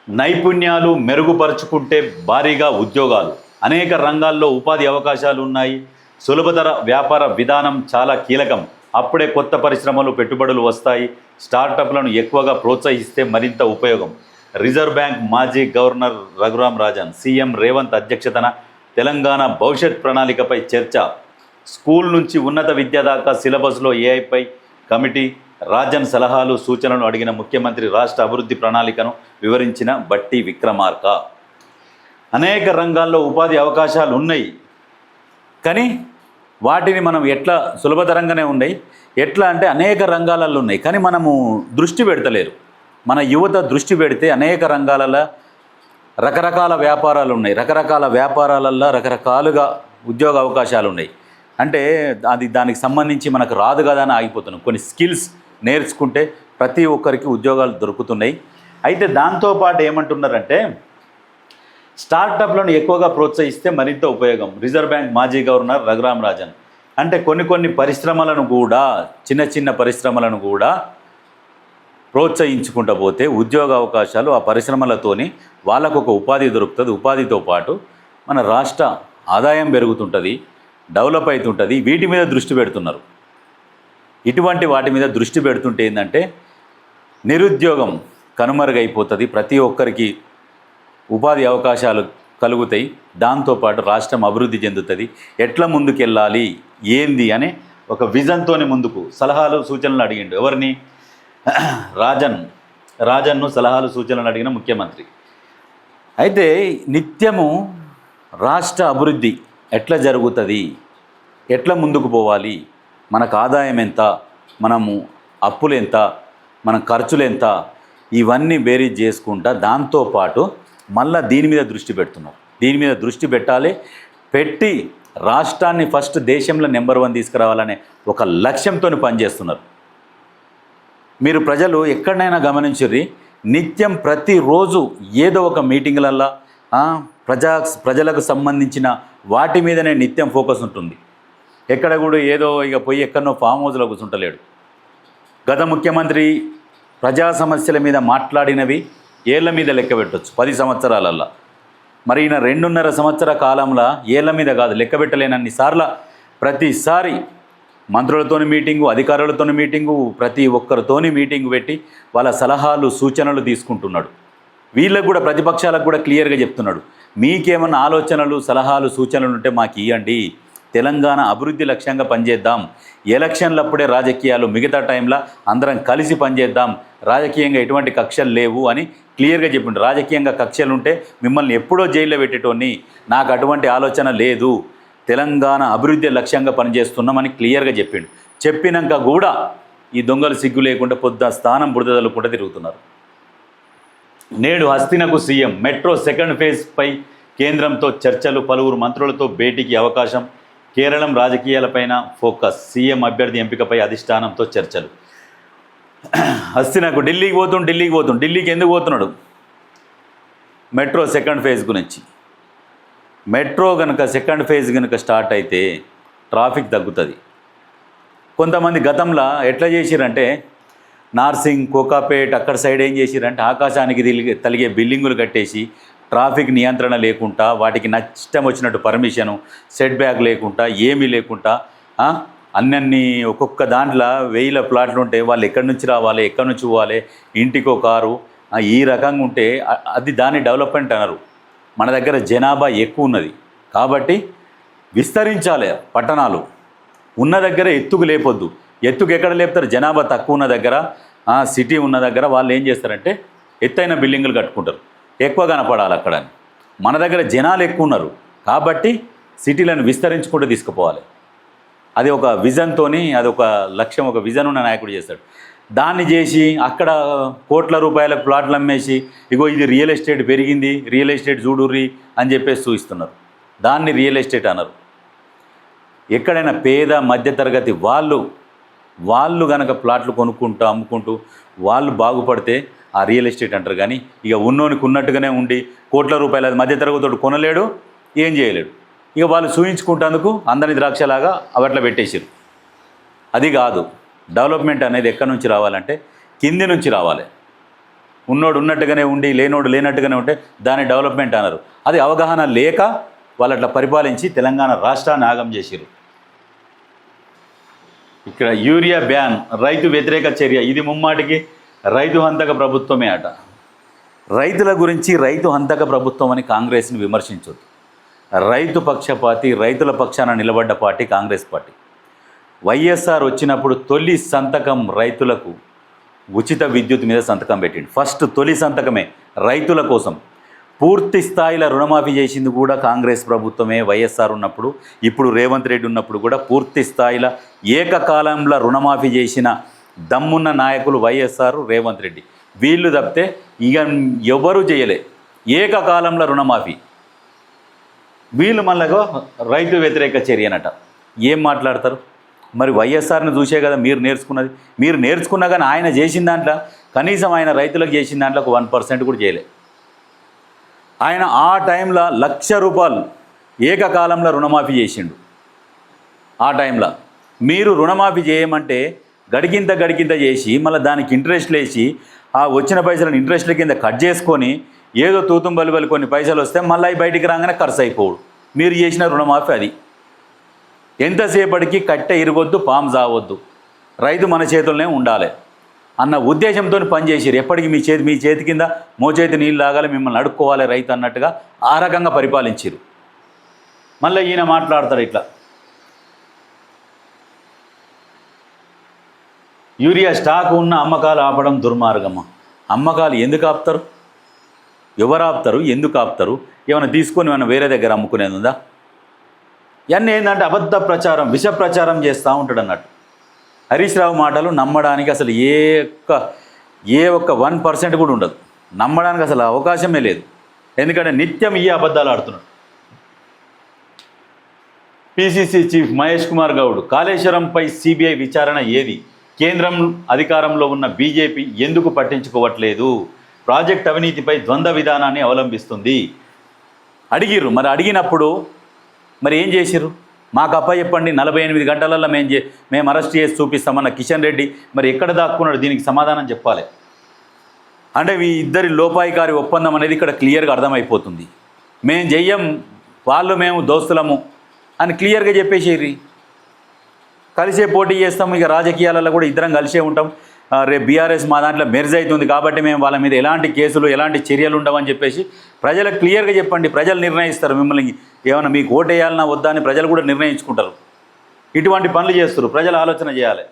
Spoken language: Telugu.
నైపుణ్యాలు మెరుగుపరుచుకుంటే భారీగా ఉద్యోగాలు, అనేక రంగాల్లో ఉపాధి అవకాశాలు ఉన్నాయి. సులభతర వ్యాపార విధానం చాలా కీలకం. అప్పుడే కొత్త పరిశ్రమలు, పెట్టుబడులు వస్తాయి. స్టార్టప్లను ఎక్కువగా ప్రోత్సహిస్తే మరింత ఉపయోగం. రిజర్వ్ బ్యాంక్ మాజీ గవర్నర్ రఘురాం రాజన్, సీఎం రేవంత్ అధ్యక్షతన తెలంగాణ భవిష్యత్ ప్రణాళికపై చర్చ. స్కూల్ నుంచి ఉన్నత విద్య దాకా సిలబస్లో ఏఐపై కమిటీ. రాజన్ సలహాలు సూచనలు అడిగిన ముఖ్యమంత్రి. రాష్ట్ర అభివృద్ధి ప్రణాళికను వివరించిన బట్టి విక్రమార్క. అనేక రంగాల్లో ఉపాధి అవకాశాలు ఉన్నాయి, కానీ వాటిని మనం ఎట్లా సులభతరంగానే ఉన్నాయి. ఎట్లా అంటే అనేక రంగాలలో ఉన్నాయి, కానీ మనము దృష్టి పెడతలేరు. మన యువత దృష్టి పెడితే అనేక రంగాలలో రకరకాల వ్యాపారాలు ఉన్నాయి. రకరకాల వ్యాపారాలల్లో రకరకాలుగా ఉద్యోగ అవకాశాలు ఉన్నాయి. అంటే దానికి సంబంధించి మనకు రాదు కదా అని ఆగిపోతున్నాం. కొన్ని స్కిల్స్ నేర్చుకుంటే ప్రతి ఒక్కరికి ఉద్యోగాలు దొరుకుతున్నాయి. అయితే దాంతోపాటు ఏమంటున్నారంటే స్టార్టప్లను ఎక్కువగా ప్రోత్సహిస్తే మరింత ఉపయోగం. రిజర్వ్ బ్యాంక్ మాజీ గవర్నర్ రఘురాం రాజన్. అంటే కొన్ని పరిశ్రమలను కూడా, చిన్న చిన్న పరిశ్రమలను కూడా ప్రోత్సహించుకుంటూ పోతే ఉద్యోగ అవకాశాలు, ఆ పరిశ్రమలతోని వాళ్ళకు ఒక ఉపాధి దొరుకుతుంది. ఉపాధితో పాటు మన రాష్ట్ర ఆదాయం పెరుగుతుంటుంది, డెవలప్ అవుతుంటుంది. వీటి మీద దృష్టి పెడుతున్నారు. ఇటువంటి వాటి మీద దృష్టి పెడుతుంటే ఏంటంటే నిరుద్యోగం కనుమరుగైపోతుంది. ప్రతి ఒక్కరికి ఉపాధి అవకాశాలు కలుగుతాయి. దాంతోపాటు రాష్ట్రం అభివృద్ధి చెందుతుంది. ఎట్లా ముందుకెళ్ళాలి ఏంది అనే ఒక విజన్తోని ముందుకు సలహాలు సూచనలు అడిగిండు. ఎవరిని? రాజన్ను సలహాలు సూచనలు అడిగిన ముఖ్యమంత్రి. అయితే నిత్యము రాష్ట్ర అభివృద్ధి ఎట్లా జరుగుతుంది, ఎట్లా ముందుకు పోవాలి, మనకు ఆదాయం ఎంత, మనము అప్పులు ఎంత, మన ఖర్చులు ఎంత, ఇవన్నీ బేరీజ్ చేసుకుంటా దాంతోపాటు మళ్ళీ దీని మీద దృష్టి పెడుతున్నాం. దీని మీద దృష్టి పెట్టాలి. పెట్టి రాష్ట్రాన్ని ఫస్ట్ దేశంలో నెంబర్ 1 తీసుకురావాలనే ఒక లక్ష్యంతో పనిచేస్తున్నారు. మీరు ప్రజలు ఎక్కడైనా గమనించుర్రి, నిత్యం ప్రతిరోజు ఏదో ఒక మీటింగ్లల్లో ప్రజలకు సంబంధించిన వాటి మీదనే నిత్యం ఫోకస్ ఉంటుంది. ఎక్కడ కూడా ఏదో ఇక పోయి ఎక్కడనో ఫామ్ హౌస్లో కూర్చుంటలేడు. గత ముఖ్యమంత్రి ప్రజా సమస్యల మీద మాట్లాడినవి ఏళ్ల మీద లెక్క పెట్టవచ్చు 10 సంవత్సరాలల్లో. మరి ఈయన 2.5 సంవత్సర కాలంలో ఏళ్ల మీద కాదు, లెక్క పెట్టలేనన్ని సార్లు ప్రతిసారి మంత్రులతోని మీటింగు, అధికారులతోని మీటింగు, ప్రతి ఒక్కరితోని మీటింగు పెట్టి వాళ్ళ సలహాలు సూచనలు తీసుకుంటున్నాడు. వీళ్ళకు కూడా, ప్రతిపక్షాలకు కూడా క్లియర్గా చెప్తున్నాడు, మీకేమన్నా ఆలోచనలు సలహాలు సూచనలు ఉంటే మాకు ఇవ్వండి. తెలంగాణ అభివృద్ధి లక్ష్యంగా పనిచేద్దాం. ఎలక్షన్లప్పుడే రాజకీయాలు, మిగతా టైంలో అందరం కలిసి పనిచేద్దాం. రాజకీయంగా ఎటువంటి కక్షలు లేవు అని క్లియర్గా చెప్పిండు. రాజకీయంగా కక్షలు ఉంటే మిమ్మల్ని ఎప్పుడో జైల్లో పెట్టేటోని, నాకు అటువంటి ఆలోచన లేదు, తెలంగాణ అభివృద్ధి లక్ష్యంగా పనిచేస్తున్నామని క్లియర్గా చెప్పిండు. చెప్పినాక కూడా ఈ దొంగలు సిగ్గు లేకుండా స్థానం బురద తల్లుకుంటూ తిరుగుతున్నారు. నేడు హస్తినకు సీఎం. మెట్రో సెకండ్ ఫేజ్పై కేంద్రంతో చర్చలు. పలువురు మంత్రులతో భేటీకి అవకాశం. కేరళం రాజకీయాలపైన ఫోకస్. సీఎం అభ్యర్థి ఎంపికపై అధిష్టానంతో చర్చలు. హస్తినకు ఢిల్లీకి పోతుండు. ఢిల్లీకి ఎందుకు పోతున్నాడు? మెట్రో సెకండ్ ఫేజ్ గురించి. మెట్రో కనుక సెకండ్ ఫేజ్ కనుక స్టార్ట్ అయితే ట్రాఫిక్ తగ్గుతుంది. కొంతమంది గతంలో ఎట్లా చేసిరంటే నార్సింగ్, కోకాపేట్ అక్కడ సైడ్ ఏం చేసిరంటే ఆకాశానికి తలిగే బిల్డింగులు కట్టేసి ట్రాఫిక్ నియంత్రణ లేకుండా, వాటికి నష్టం వచ్చినట్టు పర్మిషను, సెట్ బ్యాక్ లేకుండా, ఏమీ లేకుండా అన్నీ ఒక్కొక్క దాంట్లో 1000 ప్లాట్లు ఉంటే వాళ్ళు ఎక్కడి నుంచి రావాలి, ఎక్కడి నుంచి పోవాలి, ఇంటికో కారు, ఈ రకంగా ఉంటే అది దాన్ని డెవలప్మెంట్ అన్నారు. మన దగ్గర జనాభా ఎక్కువ ఉన్నది కాబట్టి విస్తరించాలి పట్టణాలు. ఉన్న దగ్గర ఎత్తుకు లేపొద్దు. ఎత్తుకు ఎక్కడ లేపుతారు? జనాభా తక్కువ ఉన్న దగ్గర, సిటీ ఉన్న దగ్గర వాళ్ళు ఏం చేస్తారంటే ఎత్తైన బిల్డింగులు కట్టుకుంటారు, ఎక్కువ కనపడాలి అక్కడ. మన దగ్గర జనాలు ఎక్కువ ఉన్నారు కాబట్టి సిటీలను విస్తరించుకుంటూ తీసుకుపోవాలి. అది ఒక విజన్తో, అది ఒక లక్ష్యం, ఒక విజన్ ఉన్న నాయకుడు చేస్తాడు. దాన్ని చేసి అక్కడ కోట్ల రూపాయల ప్లాట్లు అమ్మేసి, ఇగో ఇది రియల్ ఎస్టేట్ పెరిగింది, రియల్ ఎస్టేట్ చూడుర్రి అని చెప్పేసి చూపిస్తున్నారు. దాన్ని రియల్ ఎస్టేట్ అన్నారు. ఎక్కడైనా పేద మధ్యతరగతి వాళ్ళు కనుక ప్లాట్లు కొనుక్కుంటూ అమ్ముకుంటూ వాళ్ళు బాగుపడితే ఆ రియల్ ఎస్టేట్ అంటారు. కానీ ఇక ఉన్నోనికి ఉన్నట్టుగానే ఉండి కోట్ల రూపాయల మధ్యతరగతితో కొనలేడు, ఏం చేయలేడు. ఇక వాళ్ళు చూయించుకుంటేందుకు అందరి ద్రాక్షలాగా అవట్లా పెట్టేసారు. అది కాదు. డెవలప్మెంట్ అనేది ఎక్కడి నుంచి రావాలంటే కింది నుంచి రావాలి. ఉన్నోడు ఉన్నట్టుగానే ఉండి లేనోడు లేనట్టుగానే ఉంటే దాని డెవలప్మెంట్ అన్నారు. అది అవగాహన లేక వాళ్ళు అట్లా పరిపాలించి తెలంగాణ రాష్ట్రాన్ని ఆగం చేసిరు. ఇక్కడ యూరియా బ్యాన్, రైతు వ్యతిరేక చర్య, ఇది ముమ్మాటికి రైతు హంతక ప్రభుత్వమే అట. రైతుల గురించి రైతు హంతక ప్రభుత్వం అని కాంగ్రెస్ని విమర్శించొద్దు. రైతు పక్షపాతి, రైతుల పక్షాన నిలబడ్డ పార్టీ కాంగ్రెస్ పార్టీ. వైఎస్ఆర్ వచ్చినప్పుడు తొలి సంతకం రైతులకు ఉచిత విద్యుత్ మీద సంతకం పెట్టిండు. ఫస్ట్ తొలి సంతకమే రైతుల కోసం. పూర్తి స్థాయిలో రుణమాఫీ చేసింది కూడా కాంగ్రెస్ ప్రభుత్వమే వైఎస్ఆర్ ఉన్నప్పుడు. ఇప్పుడు రేవంత్ రెడ్డి ఉన్నప్పుడు కూడా పూర్తి స్థాయిలో ఏకకాలంలో రుణమాఫీ చేసిన దమ్మున్న నాయకులు వైఎస్ఆర్, రేవంత్ రెడ్డి. వీళ్ళు తప్పితే ఇక ఎవరు చేయలే ఏకకాలంలో రుణమాఫీ. వీళ్ళు మళ్ళగా రైతు వ్యతిరేక చర్యనట. ఏం మాట్లాడతారు మరి? వైఎస్ఆర్ని చూసే కదా మీరు నేర్చుకున్నది. మీరు నేర్చుకున్నా కానీ ఆయన చేసిన దాంట్లో కనీసం ఆయన రైతులకు చేసిన దాంట్లో 1% కూడా చేయలే. ఆయన ఆ టైంలో 1,00,000 రూపాయలు ఏకకాలంలో రుణమాఫీ చేసిండు. ఆ టైంలో మీరు రుణమాఫీ చేయమంటే గడికింత చేసి మళ్ళీ దానికి ఇంట్రెస్ట్లు వేసి ఆ వచ్చిన పైసలను ఇంట్రెస్ట్ల కింద కట్ చేసుకొని ఏదో తూతం బలిబలి కొన్ని పైసలు వస్తే మళ్ళీ బయటికి రాగానే ఖర్చు అయిపోడు. మీరు చేసిన రుణమాఫీ అది. ఎంతసేపటికి కట్టె ఇరగొద్దు, పాము జావద్దు, రైతు మన చేతుల్లోనే ఉండాలి అన్న ఉద్దేశంతో పనిచేసారు. ఎప్పటికీ మీ చేతి కింద మోచేతి నీళ్ళు లాగాలి, మిమ్మల్ని అడుక్కోవాలి రైతు అన్నట్టుగా ఆ రకంగా పరిపాలించారు. మళ్ళీ ఈయన మాట్లాడతాడు ఇట్లా, యూరియా స్టాక్ ఉన్న అమ్మకాలు ఆపడం దుర్మార్గమా? అమ్మకాలు ఎందుకు ఆపుతారు? ఎవరు ఆపుతారు? ఎందుకు ఆపుతారు? ఏమైనా తీసుకొని ఏమైనా వేరే దగ్గర అమ్ముకునేది ఉందా? ఇవన్నీ ఏంటంటే అబద్ధ ప్రచారం, విష ప్రచారం చేస్తూ ఉంటాడు అన్నట్టు. హరీష్ రావు మాటలు నమ్మడానికి అసలు ఏ ఒక్క 1% కూడా ఉండదు. నమ్మడానికి అసలు అవకాశమే లేదు. ఎందుకంటే నిత్యం ఈ అబద్ధాలు ఆడుతున్నాడు. పిసిసి చీఫ్ మహేష్ కుమార్ గౌడ్, కాళేశ్వరంపై సిబిఐ విచారణ ఏది? కేంద్రం అధికారంలో ఉన్న బీజేపీ ఎందుకు పట్టించుకోవట్లేదు? ప్రాజెక్ట్ అవినీతిపై ద్వంద్వ విధానాన్ని అవలంబిస్తుంది అడిగిర్రు. మరి అడిగినప్పుడు మరి ఏం చేసిర్రు? మాకు చెప్పండి, 48 గంటలలో మేము అరెస్ట్ చేసి చూపిస్తామన్న కిషన్ రెడ్డి మరి ఎక్కడ దాక్కున్నాడు? దీనికి సమాధానం చెప్పాలి. అంటే ఈ ఇద్దరి లోపాయికారి ఒప్పందం అనేది ఇక్కడ క్లియర్గా అర్థమైపోతుంది. మేము చెయ్యం, మేము దోస్తులము అని క్లియర్గా చెప్పేసేరి. కలిసే పోటీ చేస్తాం, ఇక రాజకీయాలలో కూడా ఇద్దరం కలిసే ఉంటాం. రేపు బీఆర్ఎస్ మా దాంట్లో మెర్జ్ అవుతుంది కాబట్టి మేము వాళ్ళ మీద ఎలాంటి కేసులు ఎలాంటి చర్యలు ఉండవని చెప్పేసి ప్రజలకు క్లియర్గా చెప్పండి. ప్రజలు నిర్ణయిస్తారు మిమ్మల్ని ఏమైనా మీకు ఓటేయాలన్నా వద్దా అని ప్రజలు కూడా నిర్ణయించుకుంటారు. ఇటువంటి పనులు చేస్తారు. ప్రజలు ఆలోచన చేయాలి.